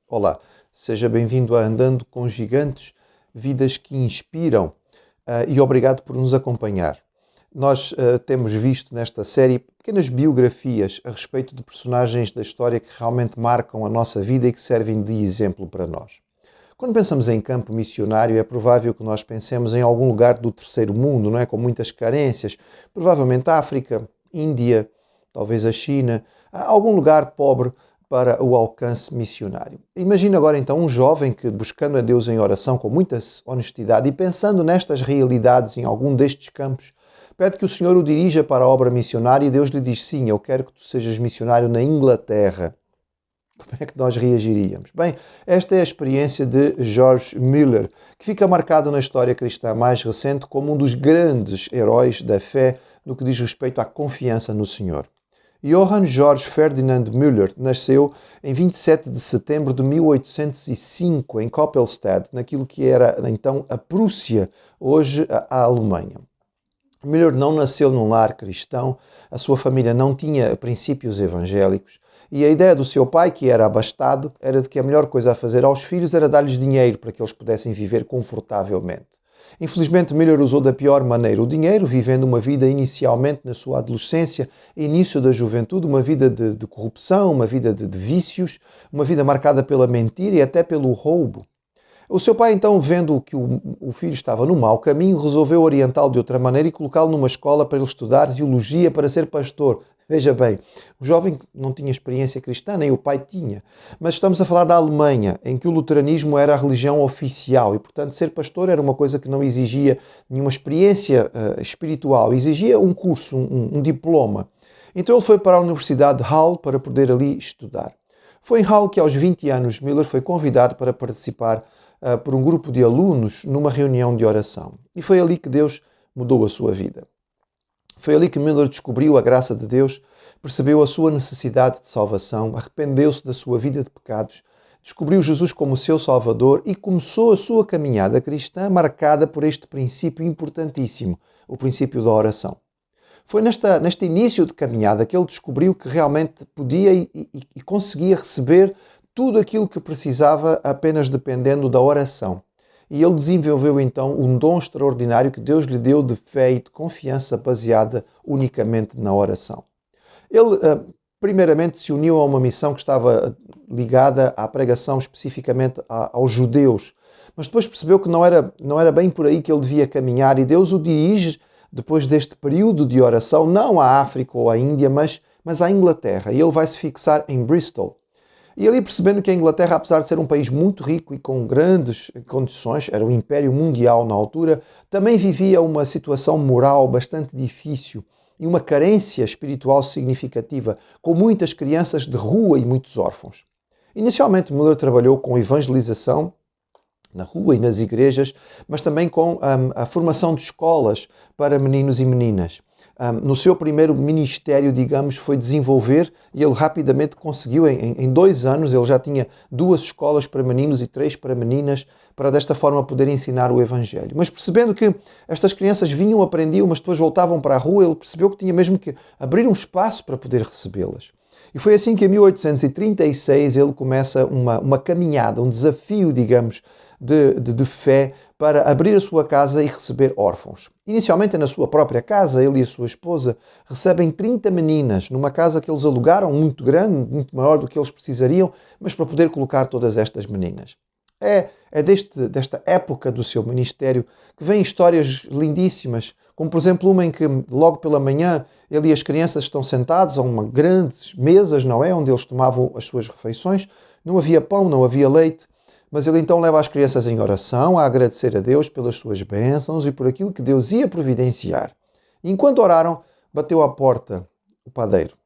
Olá, seja bem-vindo a Andando com Gigantes, vidas que inspiram, e obrigado por nos acompanhar. Nós temos visto nesta série pequenas biografias a respeito de personagens da história que realmente marcam a nossa vida e que servem de exemplo para nós. Quando pensamos em campo missionário, é provável que nós pensemos em algum lugar do terceiro mundo, não é? Com muitas carências, provavelmente África, Índia, talvez a China, algum lugar pobre para o alcance missionário. Imagina agora então um jovem que, buscando a Deus em oração com muita honestidade e pensando nestas realidades em algum destes campos, pede que o Senhor o dirija para a obra missionária e Deus lhe diz: sim, eu quero que tu sejas missionário na Inglaterra. Como é que nós reagiríamos? Bem, esta é a experiência de George Mueller, que fica marcado na história cristã mais recente como um dos grandes heróis da fé no que diz respeito à confiança no Senhor. Johann Georg Ferdinand Müller nasceu em 27 de setembro de 1805 em Koppelstadt, naquilo que era então a Prússia, hoje a Alemanha. Müller não nasceu num lar cristão, a sua família não tinha princípios evangélicos e a ideia do seu pai, que era abastado, era de que a melhor coisa a fazer aos filhos era dar-lhes dinheiro para que eles pudessem viver confortavelmente. Infelizmente, Müller usou da pior maneira o dinheiro, vivendo uma vida inicialmente na sua adolescência, início da juventude, uma vida de corrupção, uma vida de vícios, uma vida marcada pela mentira e até pelo roubo. O seu pai, então, vendo que o filho estava no mau caminho, resolveu orientá-lo de outra maneira e colocá-lo numa escola para ele estudar teologia para ser pastor. Veja bem, o jovem não tinha experiência cristã, nem o pai tinha. Mas estamos a falar da Alemanha, em que o luteranismo era a religião oficial e, portanto, ser pastor era uma coisa que não exigia nenhuma experiência espiritual, exigia um curso, um diploma. Então ele foi para a Universidade de Halle para poder ali estudar. Foi em Halle que, aos 20 anos, Müller foi convidado para participar por um grupo de alunos numa reunião de oração. E foi ali que Deus mudou a sua vida. Foi ali que Müller descobriu a graça de Deus, percebeu a sua necessidade de salvação, arrependeu-se da sua vida de pecados, descobriu Jesus como seu Salvador e começou a sua caminhada cristã marcada por este princípio importantíssimo, o princípio da oração. Foi neste início de caminhada que ele descobriu que realmente podia e conseguia receber tudo aquilo que precisava apenas dependendo da oração. E ele desenvolveu então um dom extraordinário que Deus lhe deu de fé e de confiança baseada unicamente na oração. Ele, primeiramente, se uniu a uma missão que estava ligada à pregação especificamente aos judeus, mas depois percebeu que não era bem por aí que ele devia caminhar e Deus o dirige, depois deste período de oração, não à África ou à Índia, mas à Inglaterra. E ele vai se fixar em Bristol. E ali percebendo que a Inglaterra, apesar de ser um país muito rico e com grandes condições, era um império mundial na altura, também vivia uma situação moral bastante difícil e uma carência espiritual significativa, com muitas crianças de rua e muitos órfãos. Inicialmente, Müller trabalhou com evangelização na rua e nas igrejas, mas também com a formação de escolas para meninos e meninas. No seu primeiro ministério, digamos, foi desenvolver e ele rapidamente conseguiu, em 2 anos, ele já tinha 2 escolas para meninos e 3 para meninas, para desta forma poder ensinar o Evangelho. Mas percebendo que estas crianças vinham, aprendiam, mas depois voltavam para a rua, ele percebeu que tinha mesmo que abrir um espaço para poder recebê-las. E foi assim que em 1836 ele começa uma caminhada, um desafio, digamos, de fé para abrir a sua casa e receber órfãos. Inicialmente na sua própria casa, ele e a sua esposa recebem 30 meninas numa casa que eles alugaram, muito grande, muito maior do que eles precisariam, mas para poder colocar todas estas meninas. É desta época do seu ministério que vêm histórias lindíssimas, como por exemplo uma em que logo pela manhã ele e as crianças estão sentados a uma grandes mesas, não é? Onde eles tomavam as suas refeições, não havia pão, não havia leite, mas ele então leva as crianças em oração a agradecer a Deus pelas suas bênçãos e por aquilo que Deus ia providenciar. E enquanto oraram, bateu à porta o padeiro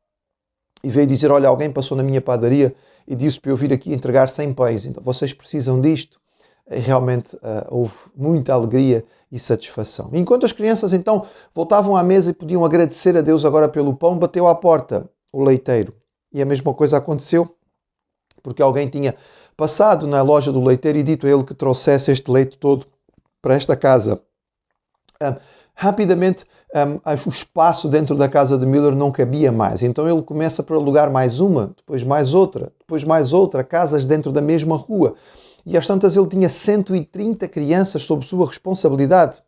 e veio dizer: olha, alguém passou na minha padaria e disse para eu vir aqui entregar 100 pães, então vocês precisam disto? E realmente houve muita alegria e satisfação. Enquanto as crianças então voltavam à mesa e podiam agradecer a Deus agora pelo pão, bateu à porta o leiteiro. E a mesma coisa aconteceu, porque alguém tinha passado na loja do leiteiro e dito a ele que trouxesse este leite todo para esta casa. Rapidamente, o espaço dentro da casa de Miller não cabia mais. Então ele começa por alugar mais uma, depois mais outra, casas dentro da mesma rua. E às tantas ele tinha 130 crianças sob sua responsabilidade.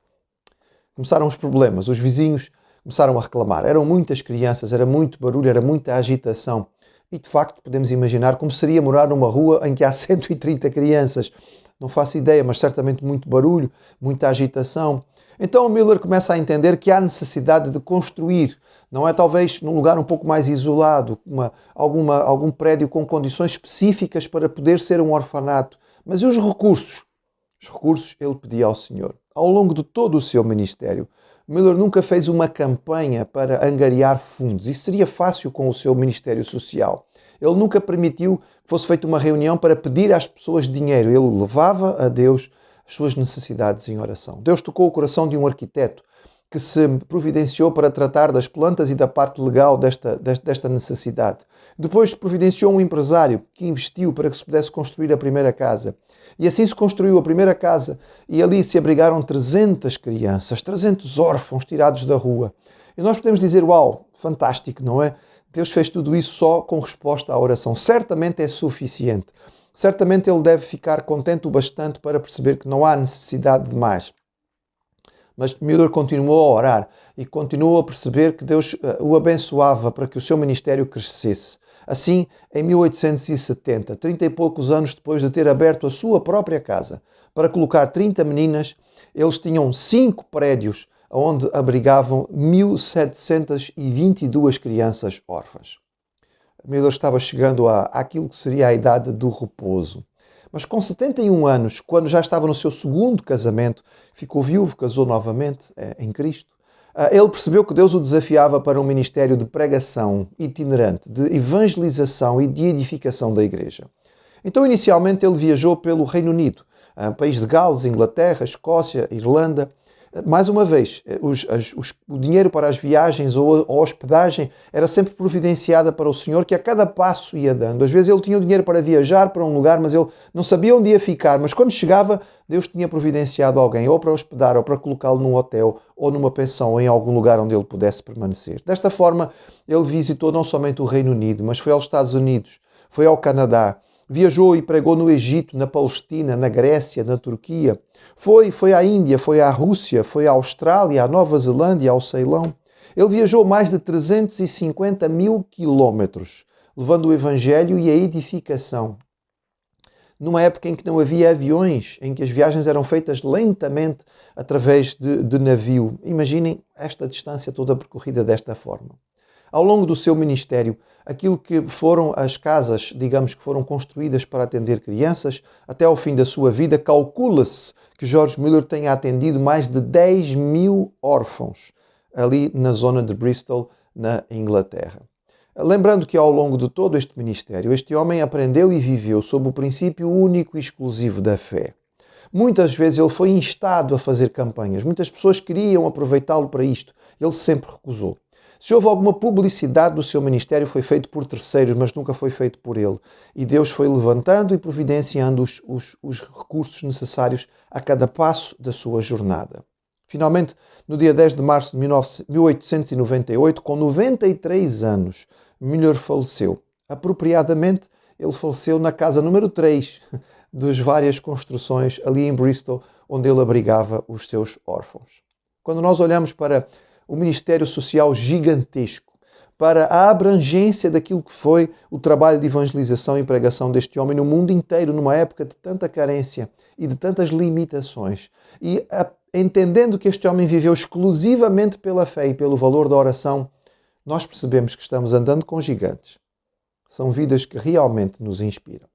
Começaram os problemas, os vizinhos começaram a reclamar. Eram muitas crianças, era muito barulho, era muita agitação. E de facto podemos imaginar como seria morar numa rua em que há 130 crianças. Não faço ideia, mas certamente muito barulho, muita agitação. Então o Miller começa a entender que há necessidade de construir, não é talvez num lugar um pouco mais isolado, algum prédio com condições específicas para poder ser um orfanato. Mas e os recursos? Os recursos ele pedia ao Senhor. Ao longo de todo o seu ministério, Miller nunca fez uma campanha para angariar fundos. Isso seria fácil com o seu ministério social. Ele nunca permitiu que fosse feita uma reunião para pedir às pessoas dinheiro. Ele levava a Deus as suas necessidades em oração. Deus tocou o coração de um arquiteto que se providenciou para tratar das plantas e da parte legal desta necessidade. Depois providenciou um empresário que investiu para que se pudesse construir a primeira casa. E assim se construiu a primeira casa e ali se abrigaram 300 crianças, 300 órfãos tirados da rua. E nós podemos dizer, uau, fantástico, não é? Deus fez tudo isso só com resposta à oração. Certamente é suficiente. Certamente ele deve ficar contente o bastante para perceber que não há necessidade de mais. Mas Miller continuou a orar e continuou a perceber que Deus o abençoava para que o seu ministério crescesse. Assim, em 1870, 30 e poucos anos depois de ter aberto a sua própria casa para colocar 30 meninas, eles tinham 5 prédios onde abrigavam 1.722 crianças órfãs. Miller estava chegando àquilo que seria a idade do repouso. Mas com 71 anos, quando já estava no seu segundo casamento, ficou viúvo, casou novamente em Cristo, ele percebeu que Deus o desafiava para um ministério de pregação itinerante, de evangelização e de edificação da igreja. Então, inicialmente, ele viajou pelo Reino Unido, país de Gales, Inglaterra, Escócia, Irlanda. Mais uma vez, o dinheiro para as viagens ou a hospedagem era sempre providenciada para o Senhor, que a cada passo ia dando. Às vezes ele tinha o dinheiro para viajar para um lugar, mas ele não sabia onde ia ficar. Mas quando chegava, Deus tinha providenciado alguém, ou para hospedar, ou para colocá-lo num hotel, ou numa pensão, ou em algum lugar onde ele pudesse permanecer. Desta forma, ele visitou não somente o Reino Unido, mas foi aos Estados Unidos, foi ao Canadá, viajou e pregou no Egito, na Palestina, na Grécia, na Turquia. Foi à Índia, foi à Rússia, foi à Austrália, à Nova Zelândia, ao Ceilão. Ele viajou mais de 350 mil quilómetros, levando o Evangelho e a edificação. Numa época em que não havia aviões, em que as viagens eram feitas lentamente através de navio. Imaginem esta distância toda percorrida desta forma. Ao longo do seu ministério, aquilo que foram as casas, digamos, que foram construídas para atender crianças, até ao fim da sua vida, calcula-se que George Miller tenha atendido mais de 10 mil órfãos ali na zona de Bristol, na Inglaterra. Lembrando que ao longo de todo este ministério, este homem aprendeu e viveu sob o princípio único e exclusivo da fé. Muitas vezes ele foi instado a fazer campanhas, muitas pessoas queriam aproveitá-lo para isto, ele sempre recusou. Se houve alguma publicidade do seu ministério, foi feito por terceiros, mas nunca foi feito por ele. E Deus foi levantando e providenciando os recursos necessários a cada passo da sua jornada. Finalmente, no dia 10 de março de 1898, com 93 anos, Miller faleceu. Apropriadamente, ele faleceu na casa número 3 das várias construções ali em Bristol, onde ele abrigava os seus órfãos. Quando nós olhamos para o ministério social gigantesco, para a abrangência daquilo que foi o trabalho de evangelização e pregação deste homem no mundo inteiro, numa época de tanta carência e de tantas limitações. E entendendo que este homem viveu exclusivamente pela fé e pelo valor da oração, nós percebemos que estamos andando com gigantes. São vidas que realmente nos inspiram.